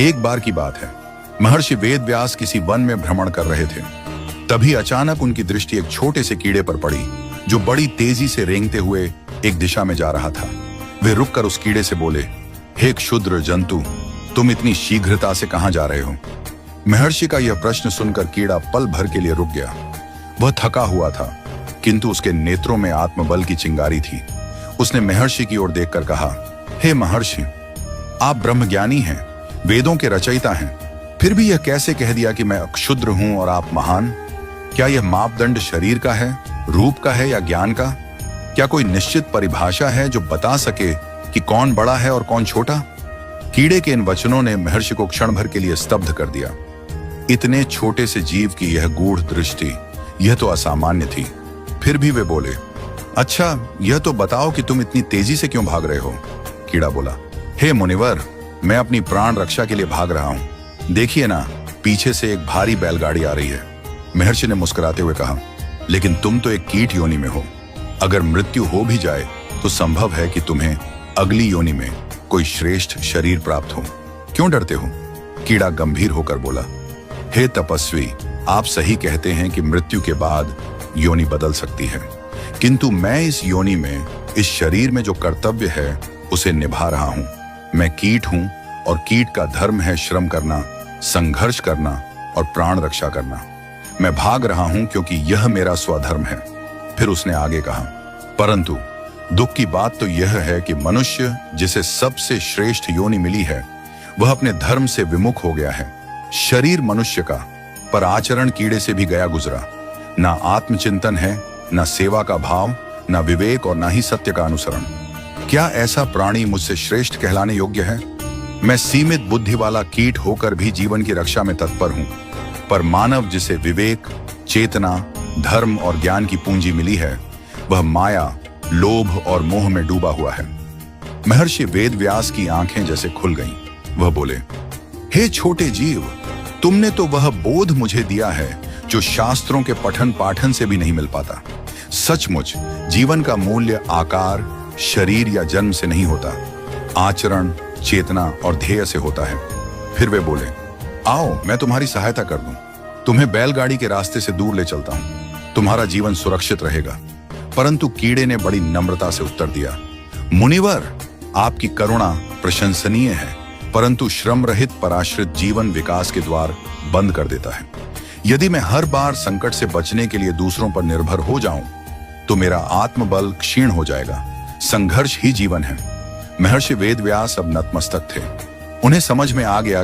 एक बार की बात है, महर्षि वेदव्यास किसी वन में भ्रमण कर रहे थे। तभी अचानक उनकी दृष्टि एक छोटे से कीड़े पर पड़ी जो बड़ी तेजी से रेंगते हुए एक दिशा में जा रहा था। वे रुककर उस कीड़े से बोले, हे क्षुद्र जंतु, तुम इतनी शीघ्रता से कहां जा रहे हो? महर्षि का यह प्रश्न सुनकर कीड़ा पल भर के लिए रुक गया। वह थका हुआ था, किंतु उसके नेत्रों में आत्मबल की चिंगारी थी। उसने महर्षि की ओर देखकर कहा, हे महर्षि, आप ब्रह्मज्ञानी हैं, वेदों के रचयिता हैं, फिर भी यह कैसे कह दिया कि मैं क्षुद्र हूं और आप महान? क्या यह मापदंड शरीर का है, रूप का है या ज्ञान का? क्या कोई निश्चित परिभाषा है जो बता सके कि कौन बड़ा है और कौन छोटा? कीड़े के इन वचनों ने महर्षि को क्षण भर के लिए स्तब्ध कर दिया। इतने छोटे से जीव की यह गूढ़ दृष्टि, यह तो असामान्य थी। फिर भी वे बोले, अच्छा, यह तो बताओ कि तुम इतनी तेजी से क्यों भाग रहे हो? कीड़ा बोला, हे मुनिवर, मैं अपनी प्राण रक्षा के लिए भाग रहा हूं। देखिए ना, पीछे से एक भारी बैलगाड़ी आ रही है। महर्षि ने मुस्कुराते हुए कहा, लेकिन तुम तो एक कीट योनि में हो। अगर मृत्यु हो भी जाए तो संभव है कि तुम्हें अगली योनि में कोई श्रेष्ठ शरीर प्राप्त हो। क्यों डरते हो? कीड़ा गंभीर होकर बोला, हे तपस्वी, आप सही कहते हैं कि मृत्यु के बाद योनि बदल सकती है, किंतु मैं इस योनि में, इस शरीर में जो कर्तव्य है उसे निभा रहा हूं। मैं कीट हूं और कीट का धर्म है श्रम करना, संघर्ष करना और प्राण रक्षा करना। मैं भाग रहा हूं क्योंकि यह मेरा स्वधर्म है। फिर उसने आगे कहा, परंतु दुख की बात तो यह है कि मनुष्य जिसे सबसे श्रेष्ठ योनि मिली है, वह अपने धर्म से विमुख हो गया है। शरीर मनुष्य का, पर आचरण कीड़े से भी गया गुजरा। ना आत्मचिंतन है, ना सेवा का भाव, ना विवेक और ना ही सत्य का अनुसरण। क्या ऐसा प्राणी मुझसे श्रेष्ठ कहलाने योग्य है? मैं सीमित बुद्धि वाला कीट होकर भी जीवन की रक्षा में तत्पर हूं, पर मानव जिसे विवेक, चेतना, धर्म और ज्ञान की पूंजी मिली है, वह माया, लोभ और मोह में डूबा हुआ है। महर्षि वेदव्यास की आंखें जैसे खुल गईं। वह बोले, हे छोटे जीव, तुमने तो वह बोध मुझे दिया है जो शास्त्रों के पठन पाठन से भी नहीं मिल पाता। सचमुच जीवन का मूल्य आकार, शरीर या जन्म से नहीं होता, आचरण, चेतना और ध्येय से होता है। फिर वे बोले, आओ मैं तुम्हारी सहायता कर दूं, तुम्हें बैलगाड़ी के रास्ते से दूर ले चलता हूं, तुम्हारा जीवन सुरक्षित रहेगा। परंतु कीड़े ने बड़ी नम्रता से उत्तर दिया, मुनिवर, आपकी करुणा प्रशंसनीय है, परंतु श्रम रहित पराश्रित जीवन विकास के द्वार बंद कर देता है। यदि मैं हर बार संकट से बचने के लिए दूसरों पर निर्भर हो जाऊं, तो मेरा आत्मबल क्षीण हो जाएगा। संघर्ष ही जीवन है। महर्षि वेदव्यास अब नतमस्तक थे। उन्हें समझ में आ गया